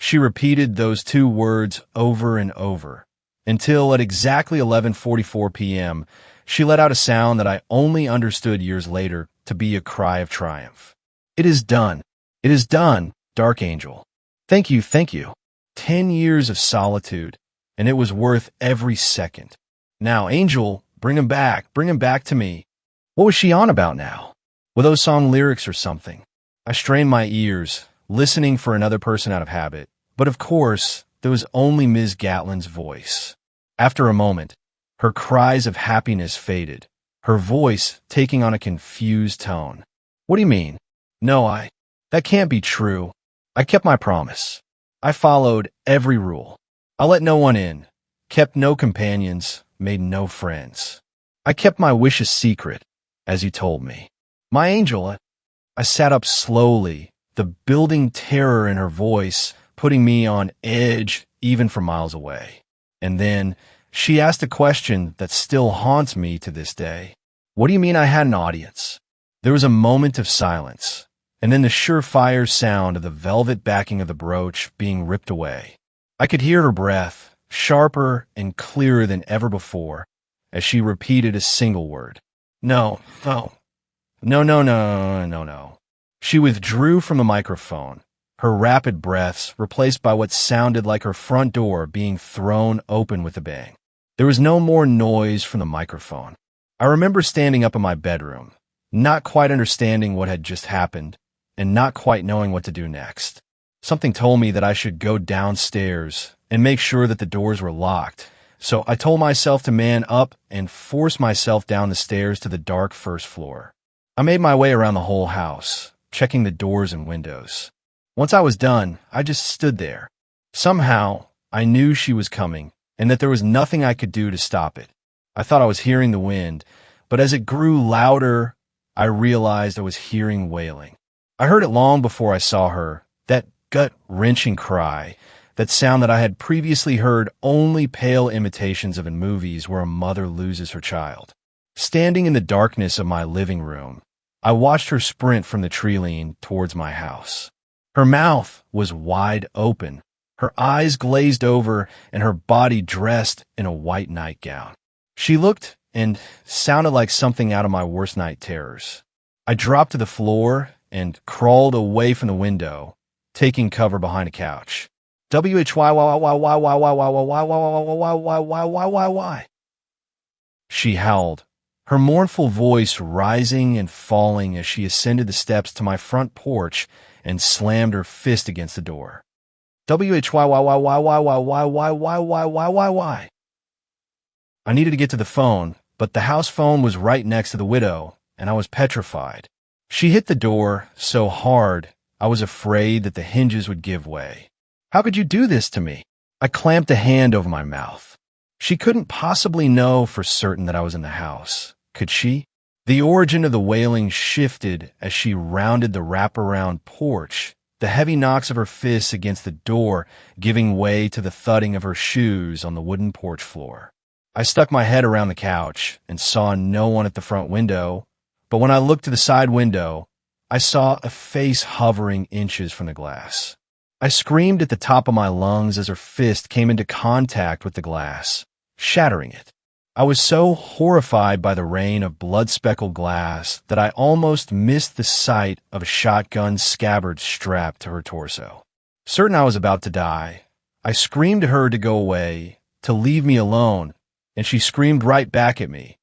She repeated those two words over and over, until at exactly 11:44 p.m., she let out a sound that I only understood years later to be a cry of triumph. "It is done. It is done, Dark Angel. Thank you, thank you. 10 years of solitude, and it was worth every second. Now, Angel, bring him back to me." What was she on about now? Were those song lyrics or something? I strained my ears, listening for another person out of habit, but of course, there was only Ms. Gatlin's voice. After a moment, her cries of happiness faded, her voice taking on a confused tone. "What do you mean? No, that can't be true. I kept my promise. I followed every rule. I let no one in, kept no companions, made no friends. I kept my wishes secret, as you told me. My angel." I sat up slowly, the building terror in her voice putting me on edge even from miles away. And then she asked a question that still haunts me to this day. "What do you mean I had an audience?" There was a moment of silence, and then the surefire sound of the velvet backing of the brooch being ripped away. I could hear her breath, sharper and clearer than ever before, as she repeated a single word. No. She withdrew from the microphone, her rapid breaths replaced by what sounded like her front door being thrown open with a bang. There was no more noise from the microphone. I remember standing up in my bedroom, not quite understanding what had just happened, and not quite knowing what to do next. Something told me that I should go downstairs and make sure that the doors were locked, so I told myself to man up and force myself down the stairs to the dark first floor. I made my way around the whole house, checking the doors and windows. Once I was done, I just stood there. Somehow, I knew she was coming, and that there was nothing I could do to stop it. I thought I was hearing the wind, but as it grew louder, I realized I was hearing wailing. I heard it long before I saw her, that gut-wrenching cry, that sound that I had previously heard only pale imitations of in movies where a mother loses her child. Standing in the darkness of my living room, I watched her sprint from the tree-line towards my house. Her mouth was wide open, her eyes glazed over, and her body dressed in a white nightgown. She looked and sounded like something out of my worst night terrors. I dropped to the floor and crawled away from the window, taking cover behind a couch. Why? She howled, her mournful voice rising and falling as she ascended the steps to my front porch and slammed her fist against the door. Why? I needed to get to the phone, but the house phone was right next to the widow, and I was petrified. She hit the door so hard, I was afraid that the hinges would give way. How could you do this to me? I clamped a hand over my mouth. She couldn't possibly know for certain that I was in the house, could she? The origin of the wailing shifted as she rounded the wraparound porch, the heavy knocks of her fists against the door giving way to the thudding of her shoes on the wooden porch floor. I stuck my head around the couch and saw no one at the front window, but when I looked to the side window, I saw a face hovering inches from the glass. I screamed at the top of my lungs as her fist came into contact with the glass, shattering it. I was so horrified by the rain of blood-speckled glass that I almost missed the sight of a shotgun scabbard strapped to her torso. Certain I was about to die, I screamed to her to go away, to leave me alone, and she screamed right back at me,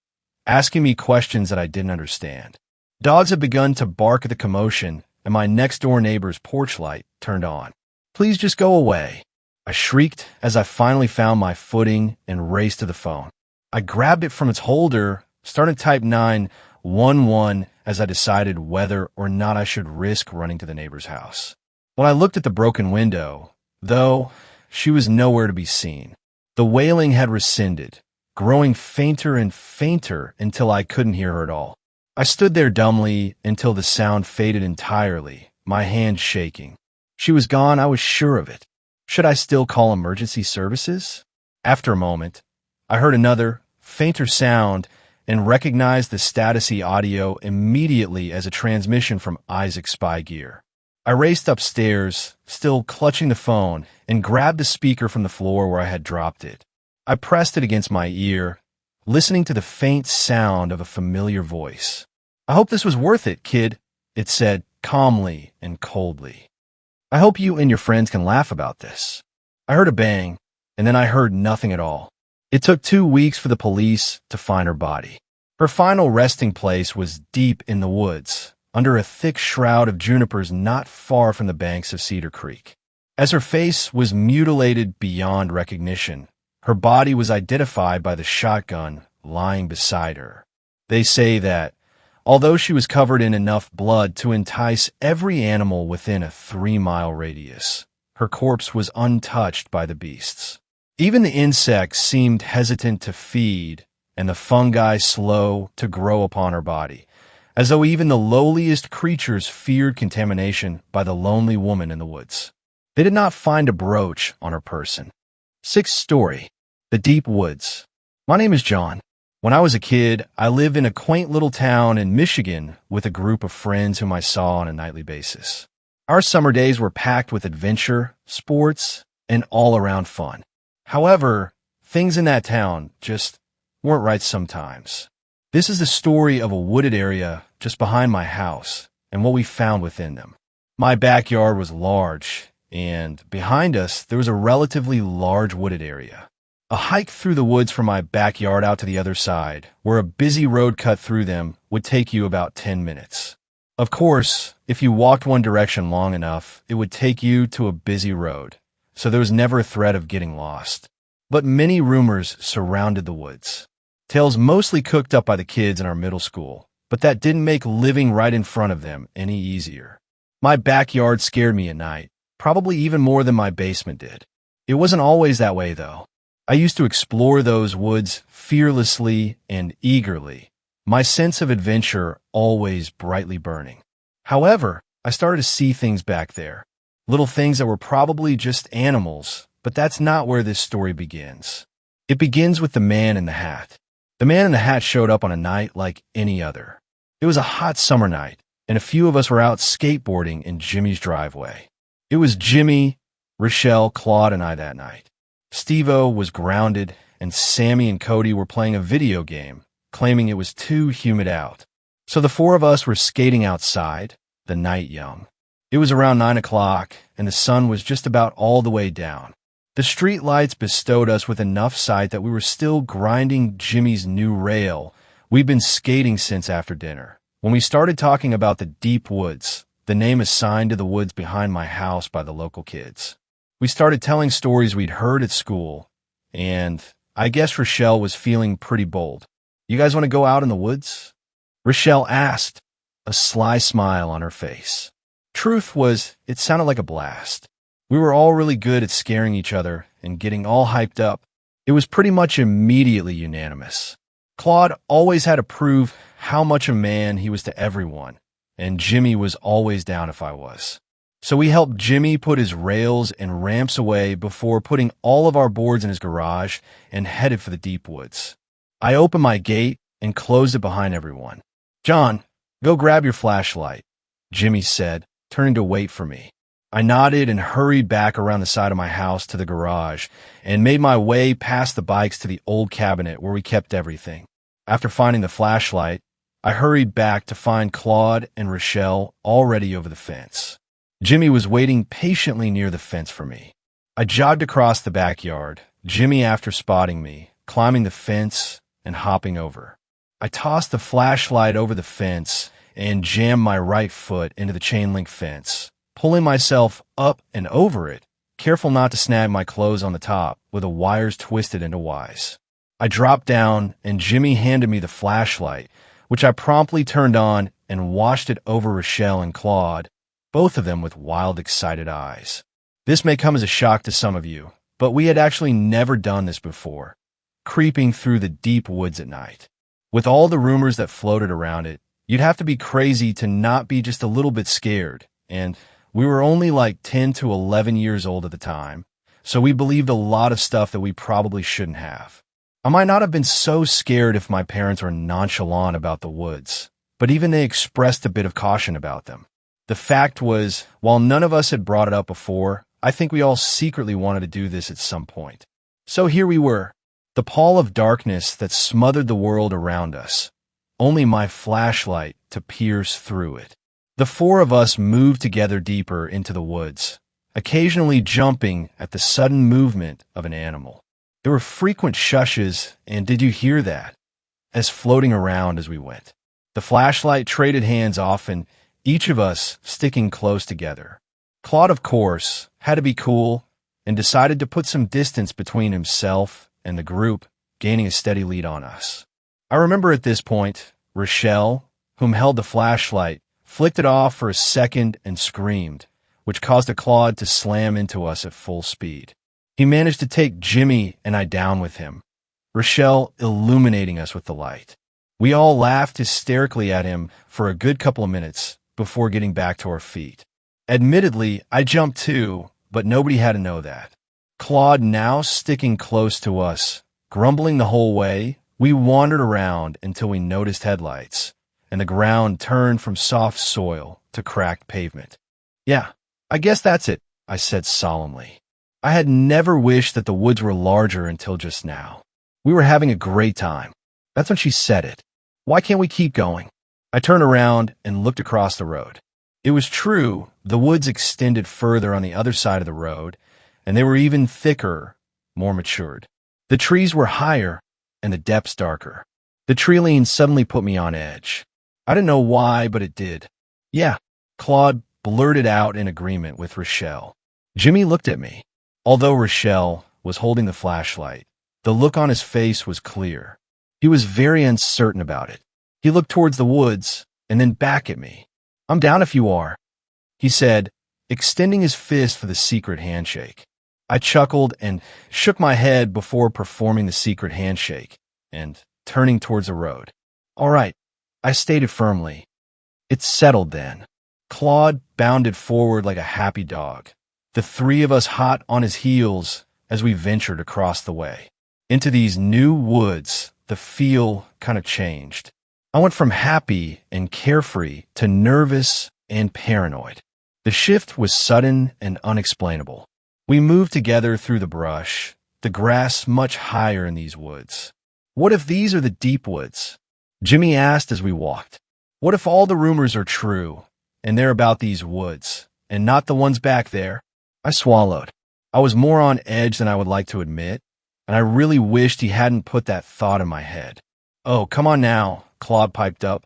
asking me questions that I didn't understand. Dogs had begun to bark at the commotion, and my next-door neighbor's porch light turned on. "Please just go away," I shrieked as I finally found my footing and raced to the phone. I grabbed it from its holder, started to type 911 as I decided whether or not I should risk running to the neighbor's house. When I looked at the broken window, though, she was nowhere to be seen. The wailing had rescinded, growing fainter and fainter until I couldn't hear her at all. I stood there dumbly until the sound faded entirely, my hands shaking. She was gone, I was sure of it. Should I still call emergency services? After a moment, I heard another, fainter sound and recognized the statusy audio immediately as a transmission from Isaac Spy Gear. I raced upstairs, still clutching the phone, and grabbed the speaker from the floor where I had dropped it. I pressed it against my ear, listening to the faint sound of a familiar voice. "I hope this was worth it, kid," it said calmly and coldly. "I hope you and your friends can laugh about this." I heard a bang, and then I heard nothing at all. It took 2 weeks for the police to find her body. Her final resting place was deep in the woods, under a thick shroud of junipers not far from the banks of Cedar Creek. As her face was mutilated beyond recognition, her body was identified by the shotgun lying beside her. They say that, although she was covered in enough blood to entice every animal within a 3-mile radius, her corpse was untouched by the beasts. Even the insects seemed hesitant to feed, and the fungi slow to grow upon her body, as though even the lowliest creatures feared contamination by the lonely woman in the woods. They did not find a brooch on her person. 6th story, The Deep Woods. My name is John. When I was a kid, I lived in a quaint little town in Michigan with a group of friends whom I saw on a nightly basis. Our summer days were packed with adventure, sports, and all-around fun. However, things in that town just weren't right sometimes. This is the story of a wooded area just behind my house and what we found within them. My backyard was large, and behind us there was a relatively large wooded area. A hike through the woods from my backyard out to the other side, where a busy road cut through them, would take you about 10 minutes. Of course, if you walked one direction long enough, it would take you to a busy road, so there was never a threat of getting lost. But many rumors surrounded the woods. Tales mostly cooked up by the kids in our middle school, but that didn't make living right in front of them any easier. My backyard scared me at night, probably even more than my basement did. It wasn't always that way, though. I used to explore those woods fearlessly and eagerly, my sense of adventure always brightly burning. However, I started to see things back there, little things that were probably just animals, but that's not where this story begins. It begins with the man in the hat. The man in the hat showed up on a night like any other. It was a hot summer night, and a few of us were out skateboarding in Jimmy's driveway. It was Jimmy, Rochelle, Claude, and I that night. Steve-O was grounded, and Sammy and Cody were playing a video game, claiming it was too humid out. So the 4 of us were skating outside, the night young. It was around 9 o'clock, and the sun was just about all the way down. The street lights bestowed us with enough sight that we were still grinding Jimmy's new rail. We'd been skating since after dinner, when we started talking about the Deep Woods, the name assigned to the woods behind my house by the local kids. We started telling stories we'd heard at school, and I guess Rochelle was feeling pretty bold. "You guys want to go out in the woods?" Rochelle asked, a sly smile on her face. Truth was, it sounded like a blast. We were all really good at scaring each other and getting all hyped up. It was pretty much immediately unanimous. Claude always had to prove how much a man he was to everyone, and Jimmy was always down if I was. So we helped Jimmy put his rails and ramps away before putting all of our boards in his garage and headed for the deep woods. I opened my gate and closed it behind everyone. "John, go grab your flashlight," Jimmy said, turning to wait for me. I nodded and hurried back around the side of my house to the garage and made my way past the bikes to the old cabinet where we kept everything. After finding the flashlight, I hurried back to find Claude and Rochelle already over the fence. Jimmy was waiting patiently near the fence for me. I jogged across the backyard, Jimmy after spotting me, climbing the fence and hopping over. I tossed the flashlight over the fence and jammed my right foot into the chain link fence, pulling myself up and over it, careful not to snag my clothes on the top with the wires twisted into Ys. I dropped down and Jimmy handed me the flashlight, which I promptly turned on and washed it over Rochelle and Claude, both of them with wild, excited eyes. This may come as a shock to some of you, but we had actually never done this before, creeping through the deep woods at night. With all the rumors that floated around it, you'd have to be crazy to not be just a little bit scared, and we were only like 10 to 11 years old at the time, so we believed a lot of stuff that we probably shouldn't have. I might not have been so scared if my parents were nonchalant about the woods, but even they expressed a bit of caution about them. The fact was, while none of us had brought it up before, I think we all secretly wanted to do this at some point. So here we were, the pall of darkness that smothered the world around us, only my flashlight to pierce through it. The four of us moved together deeper into the woods, occasionally jumping at the sudden movement of an animal. There were frequent shushes, and did you hear that? As floating around as we went. The flashlight traded hands often, each of us sticking close together. Claude, of course, had to be cool and decided to put some distance between himself and the group, gaining a steady lead on us. I remember at this point, Rochelle, whom held the flashlight, flicked it off for a second and screamed, which caused a Claude to slam into us at full speed. He managed to take Jimmy and I down with him, Rochelle illuminating us with the light. We all laughed hysterically at him for a good couple of minutes before getting back to our feet. Admittedly, I jumped too, but nobody had to know that. Claude now sticking close to us, grumbling the whole way, we wandered around until we noticed headlights, and the ground turned from soft soil to cracked pavement. Yeah, I guess that's it, I said solemnly. I had never wished that the woods were larger until just now. We were having a great time. That's when she said it. Why can't we keep going? I turned around and looked across the road. It was true, the woods extended further on the other side of the road, and they were even thicker, more matured. The trees were higher, and the depths darker. The tree lean suddenly put me on edge. I didn't know why, but it did. Yeah, Claude blurted out in agreement with Rochelle. Jimmy looked at me. Although Rochelle was holding the flashlight, the look on his face was clear. He was very uncertain about it. He looked towards the woods and then back at me. I'm down if you are, he said, extending his fist for the secret handshake. I chuckled and shook my head before performing the secret handshake and turning towards the road. All right, I stated firmly. It's settled then. Claude bounded forward like a happy dog, the three of us hot on his heels as we ventured across the way. Into these new woods, the feel kind of changed. I went from happy and carefree to nervous and paranoid. The shift was sudden and unexplainable. We moved together through the brush, the grass much higher in these woods. What if these are the deep woods? Jimmy asked as we walked. What if all the rumors are true, and they're about these woods, and not the ones back there? I swallowed. I was more on edge than I would like to admit, and I really wished he hadn't put that thought in my head. Oh, come on now, Claude piped up.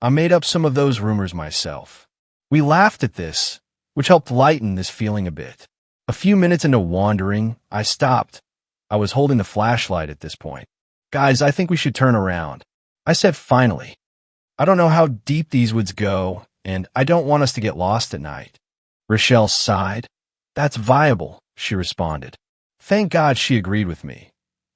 I made up some of those rumors myself. We laughed at this, which helped lighten this feeling a bit. A few minutes into wandering, I stopped. I was holding the flashlight at this point. Guys, I think we should turn around. I said finally. I don't know how deep these woods go, and I don't want us to get lost at night. Rochelle sighed. That's viable, she responded. Thank God she agreed with me.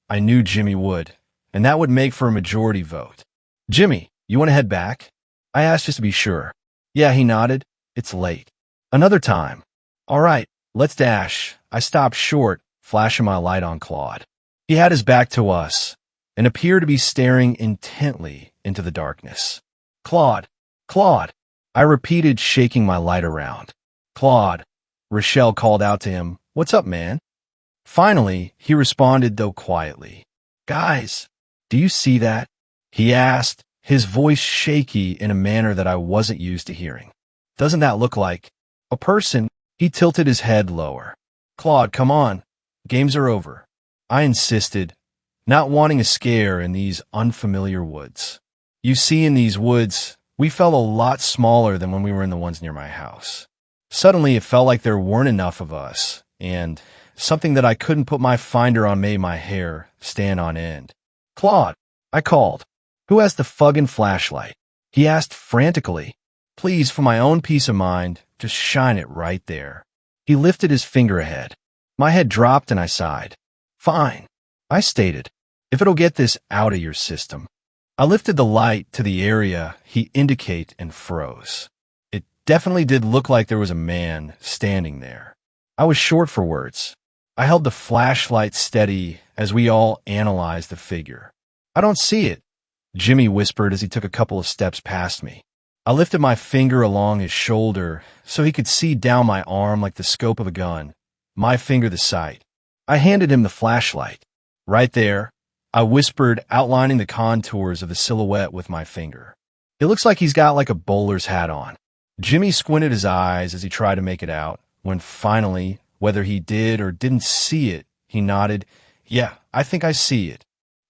I knew Jimmy would, and that would make for a majority vote. Jimmy, you want to head back? I asked just to be sure. Yeah, he nodded. It's late. Another time. All right, let's dash. I stopped short, flashing my light on Claude. He had his back to us and appeared to be staring intently into the darkness. Claude, Claude, I repeated, shaking my light around. Claude, Rochelle called out to him. What's up, man? Finally, he responded, though quietly. Guys, do you see that? He asked, his voice shaky in a manner that I wasn't used to hearing. Doesn't that look like a person? He tilted his head lower. Claude, come on. Games are over. I insisted, not wanting a scare in these unfamiliar woods. You see, in these woods, we felt a lot smaller than when we were in the ones near my house. Suddenly, it felt like there weren't enough of us, and something that I couldn't put my finder on made my hair stand on end. "Claude," I called. "Who has the fucking flashlight?" He asked frantically. Please, for my own peace of mind, just shine it right there. He lifted his finger ahead. My head dropped and I sighed. "Fine," I stated, "if it'll get this out of your system." I lifted the light to the area he indicated and froze. It definitely did look like there was a man standing there. I was short for words. I held the flashlight steady as we all analyzed the figure. "I don't see it," Jimmy whispered as he took a couple of steps past me. I lifted my finger along his shoulder so he could see down my arm like the scope of a gun, my finger the sight. I handed him the flashlight. "Right there," I whispered, outlining the contours of the silhouette with my finger. "It looks like he's got like a bowler's hat on." Jimmy squinted his eyes as he tried to make it out. When finally, whether he did or didn't see it, he nodded. "Yeah, I think I see it."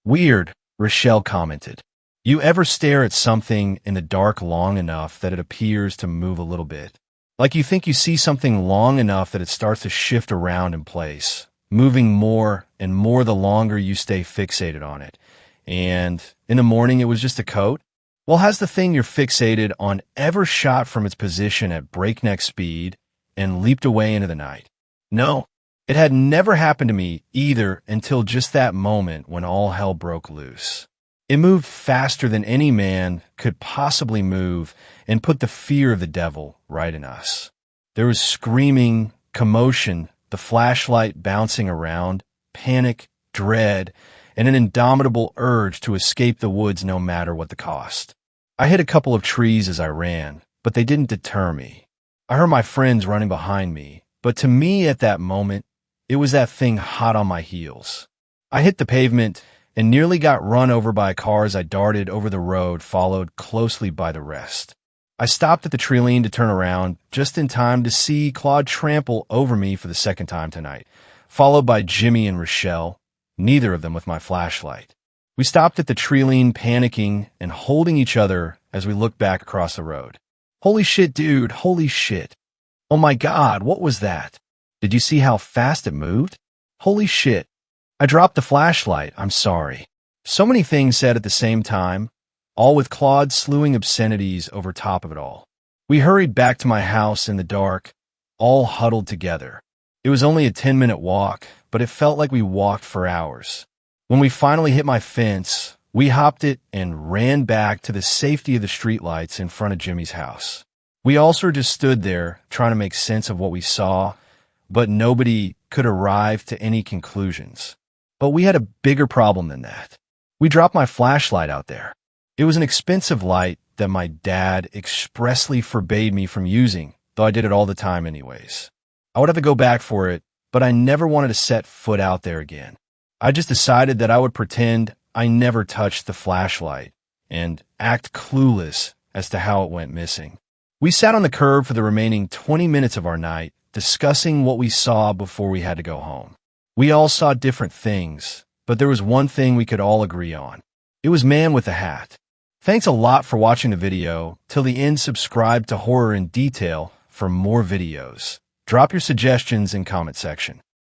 "Weird," Rochelle commented. "You ever stare at something in the dark long enough that it appears to move a little bit? Like you think you see something long enough that it starts to shift around in place, moving more and more the longer you stay fixated on it. And in the morning it was just a coat? Well, has the thing you're fixated on ever shot from its position at breakneck speed and leaped away into the night? No, it had never happened to me either until just that moment when all hell broke loose. It moved faster than any man could possibly move and put the fear of the devil right in us. There was screaming, commotion, the flashlight bouncing around, panic, dread, and an indomitable urge to escape the woods no matter what the cost. I hit a couple of trees as I ran, but they didn't deter me. I heard my friends running behind me, but to me at that moment, it was that thing hot on my heels. I hit the pavement and nearly got run over by a car as I darted over the road, followed closely by the rest. I stopped at the Treeline to turn around just in time to see Claude trample over me for the second time tonight, followed by Jimmy and Rochelle, neither of them with my flashlight. We stopped at the Treeline, panicking and holding each other as we looked back across the road. "Holy shit, dude, holy shit. Oh my God, what was that? Did you see how fast it moved? Holy shit. I dropped the flashlight, I'm sorry." So many things said at the same time, all with Claude slewing obscenities over top of it all. We hurried back to my house in the dark, all huddled together. It was only a 10-minute walk, but it felt like we walked for hours. When we finally hit my fence, we hopped it and ran back to the safety of the streetlights in front of Jimmy's house. We all sort of just stood there trying to make sense of what we saw, but nobody could arrive to any conclusions. But we had a bigger problem than that. We dropped my flashlight out there. It was an expensive light that my dad expressly forbade me from using, though I did it all the time anyways. I would have to go back for it, but I never wanted to set foot out there again. I just decided that I would pretend I never touched the flashlight and act clueless as to how it went missing. We sat on the curb for the remaining 20 minutes of our night, discussing what we saw before we had to go home. We all saw different things, but there was one thing we could all agree on. It was Man with a Hat. Thanks a lot for watching the video. Till the end, subscribe to Horror in Detail for more videos. Drop your suggestions in comment section.